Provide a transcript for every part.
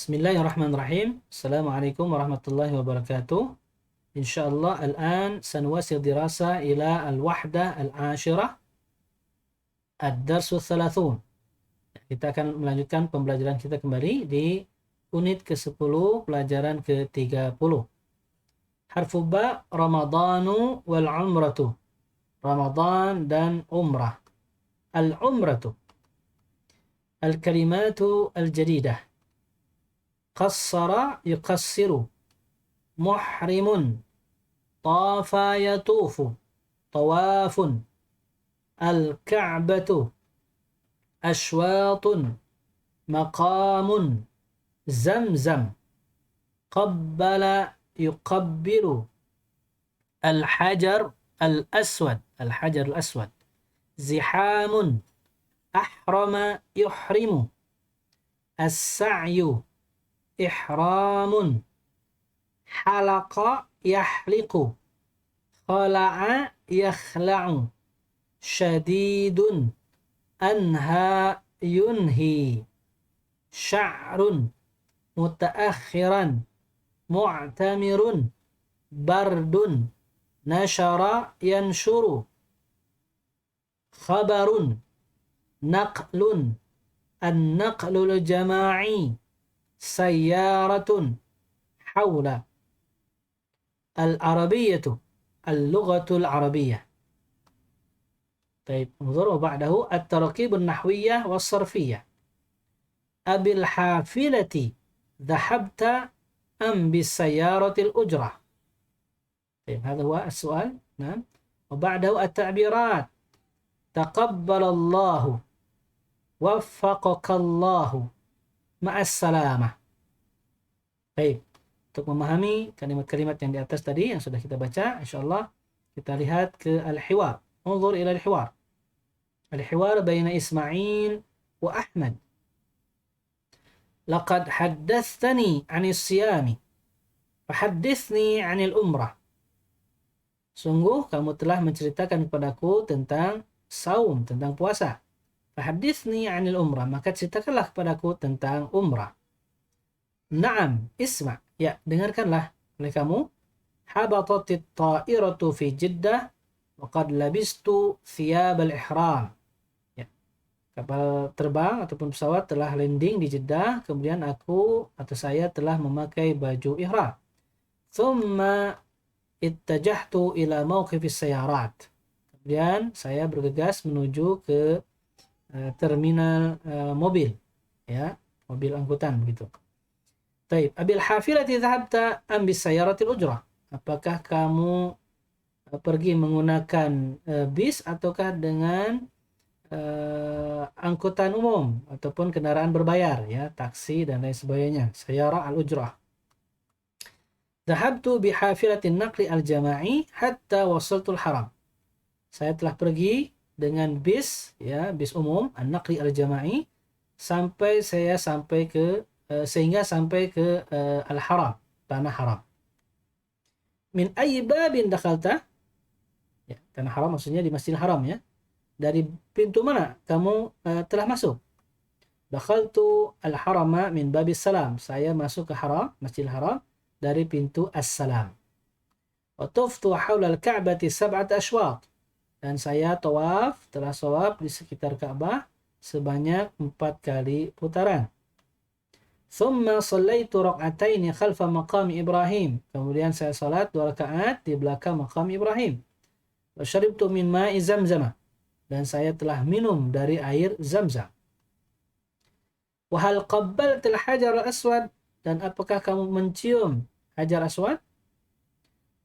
Bismillahirrahmanirrahim. Assalamualaikum warahmatullahi wabarakatuh. Insyaallah الآن سنواصل دراسة إلى الوحدة العاشرة الدرس الثلاثون. Kita akan melanjutkan pembelajaran kita kembali di unit ke-10 pelajaran ke-30. Harfu ba Ramadhanu wal umratu. Ramadan dan umrah. Al-umratu. Al-kalimatu al-jadidah. قصر يقصر محرم طاف يطوف طواف الكعبة أشواط مقام زمزم قبل يقبل الحجر الأسود زحام أحرم يحرم السعي إحرام حلق يحلق خلع يخلع شديد أنهى ينهي شعر متأخرا معتمر برد نشر ينشر خبر نقل النقل الجماعي سيارة حول العربية اللغة العربية. طيب انظر وبعده التراكيب النحوية والصرفية. أبي الحافلة ذهبت أم بالسيارة الأجرة؟ طيب هذا هو السؤال. نعم. وبعده التعبيرات تقبل الله وفقك الله ma'assalamah. Baik, untuk memahami kalimat-kalimat yang di atas tadi yang sudah kita baca, insyaallah kita lihat ke al-hiwar. Unzur ila al-hiwar. Al-hiwar baina Ismail wa Ahmad. Laqad haddathani 'anis siyami, fahaddithni 'anil umrah. Sungguh kamu telah menceritakan kepadaku tentang saum, tentang puasa. Fahadithni 'anil umrah, maka ceritakanlah kepadaku tentang umrah. Naam, isma', ya, dengarkanlah oleh kamu. Habatatit ta'iratu fi Jeddah wa qad labistu thiyab al-ihram. Ya, kapal terbang ataupun pesawat telah landing di Jeddah, kemudian aku atau saya telah memakai baju ihram. Thumma ittajahtu ila mawqifis sayarat. Kemudian saya bergegas menuju ke terminal mobil, ya, mobil angkutan begitu. Baik, abil hafilati dhahabta am bis sayaratil ujrah? Apakah kamu pergi menggunakan bis ataukah dengan angkutan umum ataupun kendaraan berbayar, ya, taksi dan lain sebagainya, sayara al ujrah. Dhahabtu bi hafilatin naqli al jama'i hatta wasaltul haram. Saya telah pergi dengan bis, ya, bis umum an-naqli al-jama'i sehingga sampai ke al-haram, tanah haram. Min ayyi babin dakhalta? Ya, tanah haram maksudnya di Masjidil Haram, ya. Dari pintu mana kamu telah masuk? Dakhaltu al-harama min babis salam. Saya masuk ke haram, Masjidil Haram dari pintu as-salam. Wa tuftu haula al-ka'bati sab'at ashwat. Dan saya telah tawaf di sekitar Ka'bah sebanyak 4 kali putaran. Thumma sallaitu rak'ataini khalfa maqam Ibrahim. Kemudian saya salat 2 rakaat di belakang maqam Ibrahim. Wa syaribtu min ma'i zamzam. Dan saya telah minum dari air Zamzam. Wa hal qabbaltal hajar al-aswad? Dan apakah kamu mencium hajar aswad?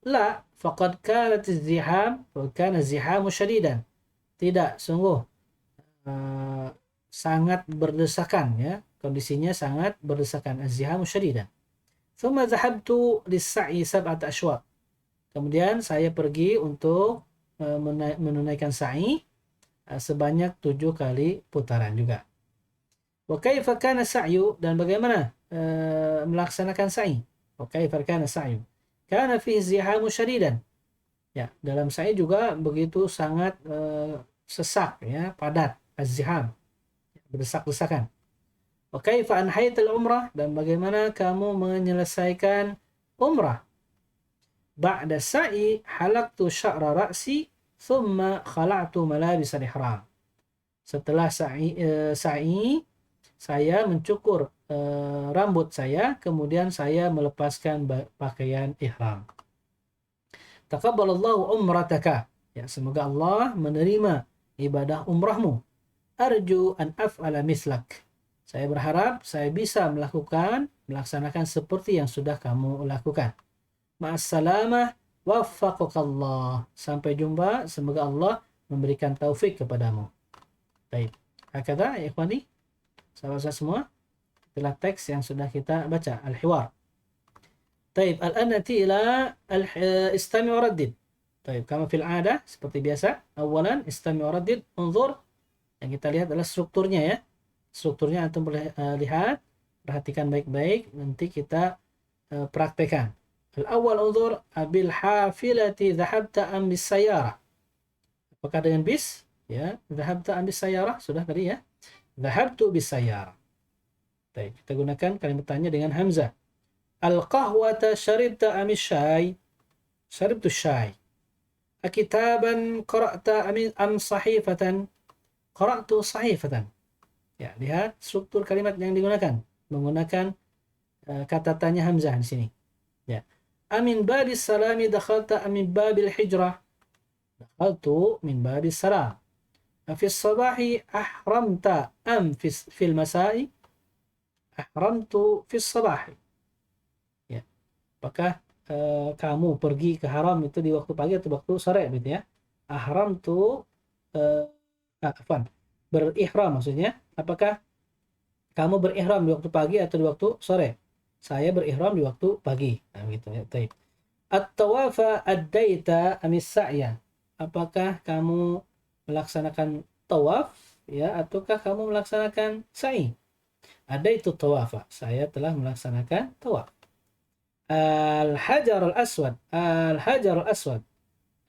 La, faqad kanat az-ziham wa kana az-zihamu shadidan. Tidak, sungguh sangat berdesakan, ya. Kondisinya sangat berdesakan. Az-zihamu shadidan. Thumma dhahabtu lis-sa'i sab'at ashwaq. Kemudian saya pergi untuk menunaikan sa'i sebanyak 7 kali putaran juga. Wa kaifa kana sa'yu? Dan bagaimana melaksanakan sa'i? Wa kaifa kana sa'yu? Kana fihi zihamu syadidan. Ya, dalam sa'i juga begitu sangat sesak, ya, padat, az-ziham, berdesak-desakan. Wa kaifa anhaital umrah, dan bagaimana kamu menyelesaikan umrah. Ba'da sa'i halaqtu sya'ra ra'si thumma khala'tu malabis al-ihram. Setelah sa'i saya mencukur rambut saya, kemudian saya melepaskan pakaian ihram. Taqabbalallahu umrataka. Ya, semoga Allah menerima ibadah umrahmu. Arju an af'ala mislak. Saya berharap saya bisa melaksanakan seperti yang sudah kamu lakukan. Ma'assalamah, waffaqakallah. Sampai jumpa, semoga Allah memberikan taufik kepadamu. Baik. Hakadha, ya ikhwani, sahabat semua, itulah teks yang sudah kita baca, al-hiwar. Baik, al-an nati ila istami wa raddid. Baik, kama fil 'ada, seperti biasa. Awalan istami wa raddid, unzur. Yang kita lihat adalah strukturnya ya. Strukturnya antum boleh lihat, perhatikan baik-baik, nanti kita praktekkan. Al-awwal unzur, abil hafilati dhahabta am bis sayyara. Apakah dengan bis? Ya, dhahabta am bis sayyara, sudah tadi ya. Dhahabtu bis sayyara. Baik, kita gunakan kalimat tanya dengan hamzah. Al-qahwata syaribta am syai? Syaribtu syai. Akitaban qara'ta am sahifatan? Qara'tu sahifatan. Ya, lihat struktur kalimat yang digunakan. Menggunakan kata tanya hamzah di sini. Ya. Amin babis salami dakhalta amin babil hijrah? Dakhaltu min babis salam. Fi sabahi ahramta am fil masai? Ahramtu fi sabahi. Ya. Apakah kamu pergi ke haram itu di waktu pagi atau waktu sore gitu ya? Ahramtu berihram maksudnya. Apakah kamu berihram di waktu pagi atau di waktu sore? Saya berihram di waktu pagi. Nah, gitu ya. Baik. At-tawafa ad-daita amis sa'ya. Apakah kamu melaksanakan tawaf ya ataukah kamu melaksanakan sa'i? Ada itu tawafa. Saya telah melaksanakan tawaf. Al-hajar al-aswad. Al-hajar al-aswad.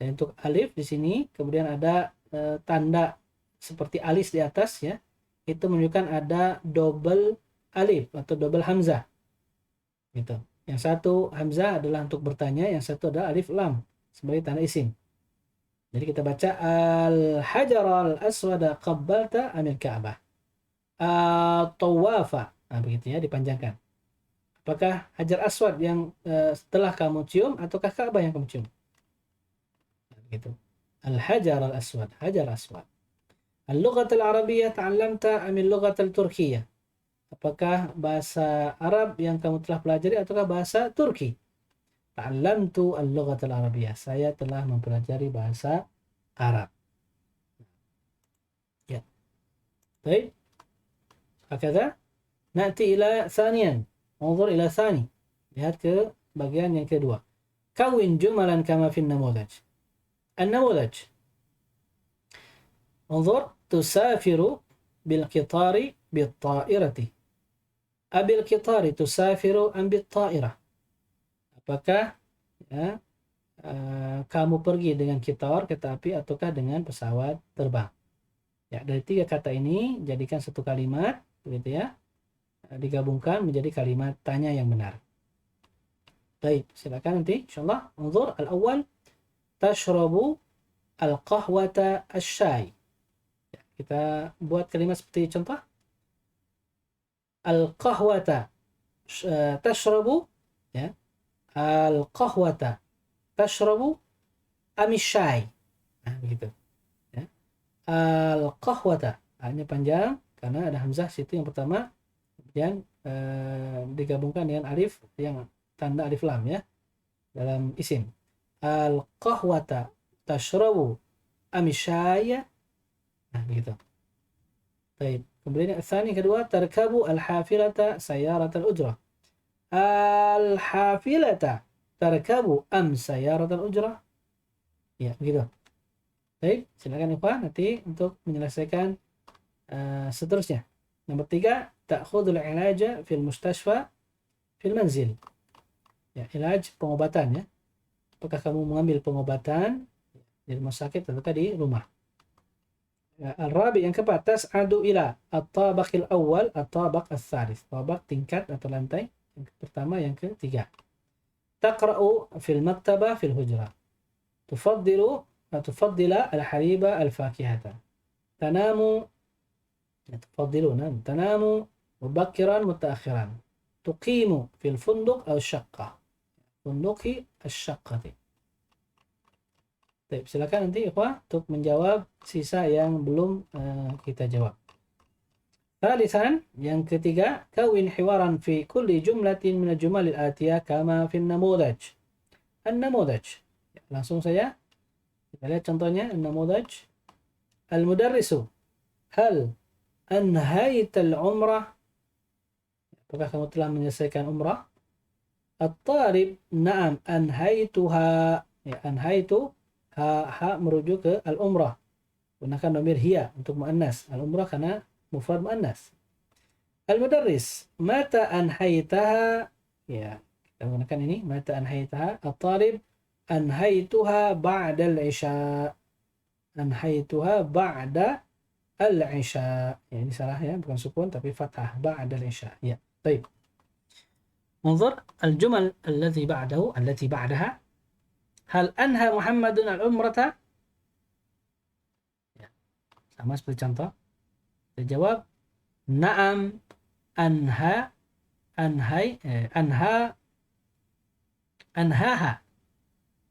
Dan untuk alif di sini kemudian ada tanda seperti alis di atas ya. Itu menunjukkan ada double alif atau double hamzah. Gitu. Yang satu hamzah adalah untuk bertanya, yang satu adalah alif lam sebagai tanda isim. Jadi kita baca al-hajar al-aswada qabbalta amil ka'bah. Tawafa. Nah, begitu ya, dipanjangkan. Apakah hajar aswad yang setelah kamu cium ataukah Ka'bah yang kamu cium? Nah, begitu. Al-hajar al-aswad, hajar aswad. Al-lughat al-arabiyyah ta'allamta amil lughat al-turkiyah. Apakah bahasa Arab yang kamu telah pelajari ataukah bahasa Turki? Ta'allamtu al-lughat al-arabiyyah. Saya telah mempelajari bahasa Arab. Ya. Baik. Hakadha. Na'ti ila thaniyan. Unzur ila thani. Lihat ke bagian yang kedua. Kawin jumalan kama fi an-namudaj. An-namudaj. Unzur tusafiru bil qitari bit ta'irati. Abil qitari tusafiru am bit ta'irah. Apakah ya, kamu pergi dengan kitar, kereta api, ataukah dengan pesawat terbang? Ya, dari tiga kata ini jadikan satu kalimat, begitu ya. Digabungkan menjadi kalimat tanya yang benar. Baik, silakan nanti insyaallah. Unzur al-awwal tashrabu al-qahwata asy-syai. Ya, kita buat kalimat seperti contoh. Al-qahwata tashrabu ya. Al-qahwata tashrabu amisy-syai. Nah, begitu. Ya. Al-qahwata hanya panjang karena ada hamzah situ yang pertama. Kemudian digabungkan dengan alif yang tanda alif lam ya dalam isim. Al-qahwata tashrabu amisyaya. Nah, begitu. Baik. Kemudian yang kedua tarkabu al-hafilata sayarat al-ujrah. Al-hafilata tarkabu am sayarat al-ujrah. Ya, begitu. Baik, silakan Ikhwan nanti untuk menyelesaikan seterusnya. Nomor 3, ta'khudul ilaja fil mustashfa fil manzil. Ya, ilaj pengobatan ya. Apakah kamu mengambil pengobatan di rumah sakit atau di rumah? Al-rabi yang keempat, tas'adu ila at-tabaqil awal at-tabaq al-thalith. Tabaq tingkat atau lantai yang pertama, yang ketiga. Taqra'u fil maktabah fil hujrah. Tufaddila al-haliba al-fakihata. Tanamu tanamu mubakkiran mutaakhiran. Tuqimu fil funduq aw syaqqa. Funduqi asy-syaqqati. Baik, silakan nanti ikhwah untuk menjawab sisa yang belum kita jawab. Thalithan, yang ketiga, kawin hiwaran fi kulli jumlatin min al-jumal al-atiyah kama fi an-namudaj. An-namudaj. Langsung saja kita lihat contohnya. An-namudaj. Al-mudarrisu, hal anhayta al-umrah? Apakah kamu telah menyelesaikan umrah? At-talib, na'am anhaytuha. Ya, anhaytu, ha merujuk ke al-umrah. Gunakan dhamir hiya untuk muannas. Al-umrah karena mufrad muannas. Al-mudarris, mata anhaytaha? Ya, kita gunakan ini, mata anhaytaha. At-talib, anhaytuha ba'da al-isya. Anhaytuha ba'da al-isya. Ya, ini salah ya, bukan sukun tapi fathah, ba'da al-isya. Ya, baik. انظر الجمل التي بعدها. Hal anha Muhammadun al-umrata? Ya, sama seperti contoh. Kita jawab, na'am anha, anhaha.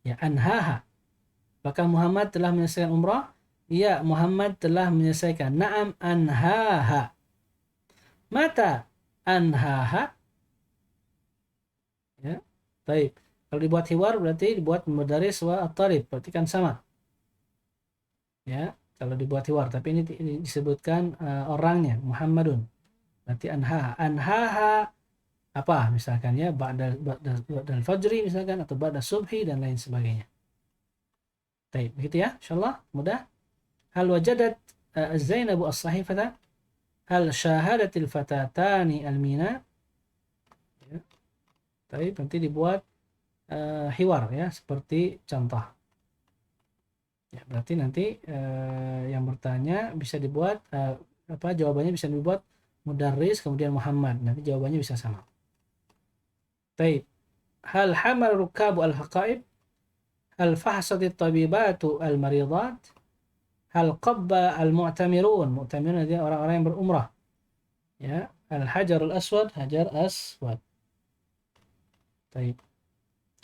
Ya, anhaha. Apakah Muhammad telah menyelesaikan umrah? Ya, Muhammad telah menyelesaikan. Na'am anhaha. Mata anhaha? Ya, baik. Kalau dibuat hiwar berarti dibuat mudaris wa at-talib, berarti kan sama. Ya, kalau dibuat hiwar, tapi ini disebutkan orangnya Muhammadun. Berarti anhaha apa misalkan ya, ba'dal fajri misalkan, atau ba'da subhi dan lain sebagainya. Baik, begitu ya, insyaallah mudah. Hal wajadat Zainabu as-sahifata? Hal syahadatil fatatani al-mina? Ya. Baik, nanti dibuat hiwar ya, seperti contoh. Ya, berarti nanti yang bertanya bisa dibuat jawabannya bisa dibuat mudarris kemudian Muhammad. Nanti jawabannya bisa sama. Baik. Hal hamal rukabu al-haqaib? Hal fahsat at-tabibatu al-maridat? Hal qabba al-mu'tamirun? Mu'tamirun adalah orang-orang yang berumrah. Ya, al-hajar al-aswad, hajar aswad. Baik.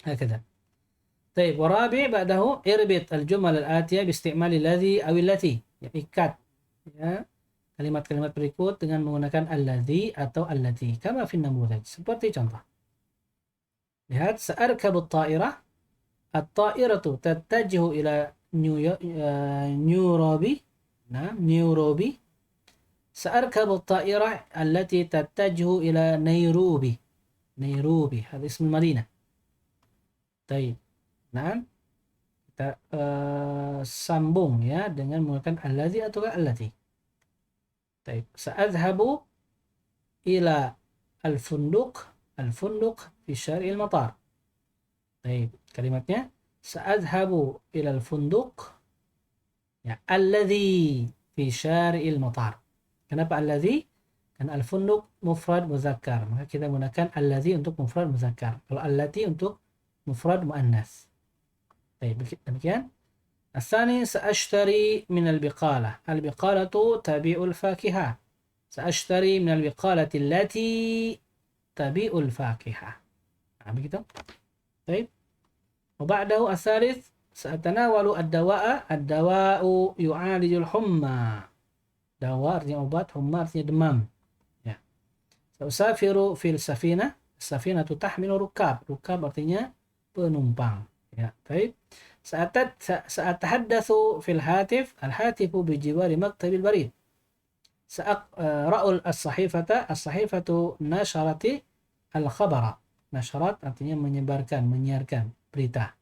هكذا. طيب، ورابع بعده اربط الجمل الآتية باستعمال الذي أو التي. Ya, ikat ya kalimat-kalimat berikut dengan menggunakan alladhi atau allati kama fi namudaj, seperti contoh. Lihat, sa'arkabu at-ta'irah. At-ta'iratu tattajihu ila Nairobi. Nah, Nairobi. Sa'arkabu at-ta'irah allati tattajihu ila Nairobi. Nairobi, hada ism al-madinah. Baik. Nah, kita sambung ya dengan menggunakan alladhi atau allati. Baik. Sa'adhabu ila al-funduq fi syari'il matar. Baik, kalimatnya sa'adhabu ila al-funduq ya alladhi fi syari'il matar. Kenapa alladhi? Karena al-funduq mufrad muzakkar, maka kita gunakan alladhi untuk mufrad muzakkar. Kalau allati untuk mufrad muannas. Baik, demikian. الثاني سأشتري من البقالة. البقالة تبيع الفاكهة. سأشتري من البقالة التي تبيع الفاكهة. begitu. طيب. وبعده الثالث سأتناول الدواء. الدواء يعالج الحمى. دواء artinya obat, humma artinya demam. Ya. سأسافر في السفينة. السفينة تحمل ركاب. ركاب artinya penumpang. Ya, baik. Sa'atahaddatsu fil hatif. Al-hatifu bijiwari maktabil barid. Sa'aqra'u as-sahifata. As-sahifatu nasharati al-khabara. Nasharat artinya menyebarkan, menyiarkan berita.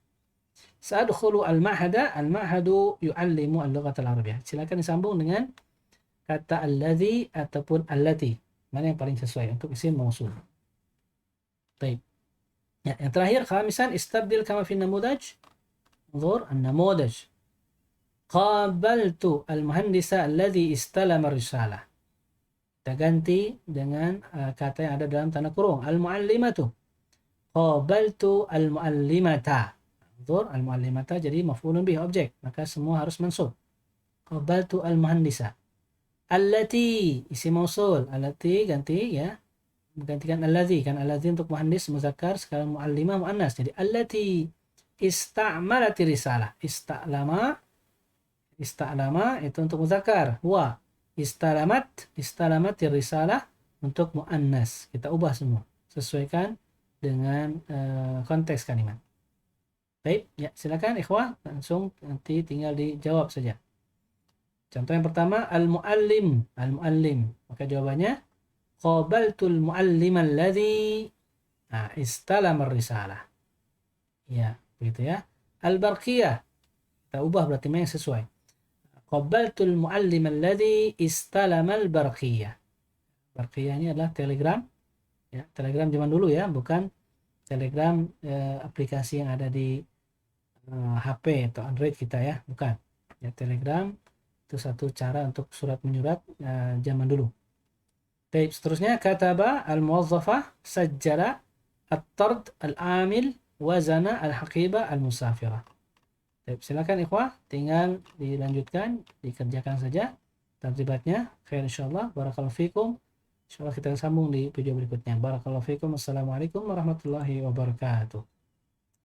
Sa'adkhulu al-ma'hada. Al-ma'hadu yu'allimu al-lughat al-arabiyyah. Silakan disambung dengan kata alladhi ataupun allati. Mana yang paling sesuai untuk isim mausul. Baik. Ya, yang terakhir khamisan istabdil kama fi namudaj. Anzur an-namudaj. Qabaltu al-muhandisa alladhi istalama risalah. Kita ganti dengan kata yang ada dalam tanda kurung. Al-muallimatu. Qabaltu al-muallimata. Anzur, al-muallimata jadi maf'ulun bih, objek. Maka semua harus mansub. Qabaltu al-muhandisa. Allati, isim mausul. Allati ganti ya. Menggantikan alladhi. Kan alladhi untuk muhandis muzakkar. Sekarang muallimah muannas. Jadi allati ista'malati risalah. Ista'lama itu untuk muzakkar. Wa istalamat risalah untuk muannas. Kita ubah semua. Sesuaikan dengan konteks kalimat. Baik, ya silakan ikhwah, langsung nanti tinggal dijawab saja. Contoh yang pertama, al-muallim. Al-muallim. Maka jawabannya qabaltul muallim alladhi istalama risalah. Ya, begitu ya. Al-barqiyah. Kita ubah berarti yang sesuai. Qabaltul muallim alladhi istalama al-barqiyah. Barqiyah ini adalah Telegram. Ya, Telegram zaman dulu ya, bukan Telegram aplikasi yang ada di HP atau Android kita ya, bukan. Ya, Telegram itu satu cara untuk surat menyurat zaman dulu. Baik, seterusnya kataba al-muwazzafah sajjala at-tard al-amil wazana al-haqiba al-musafirah. Baik, silakan ikhwah, tinggal dilanjutkan, dikerjakan saja terlibatnya. Khair insyaallah. Barakallahu fikum. Insyaallah kita sambung di video berikutnya. Barakallahu fikum. Assalamualaikum warahmatullahi wabarakatuh.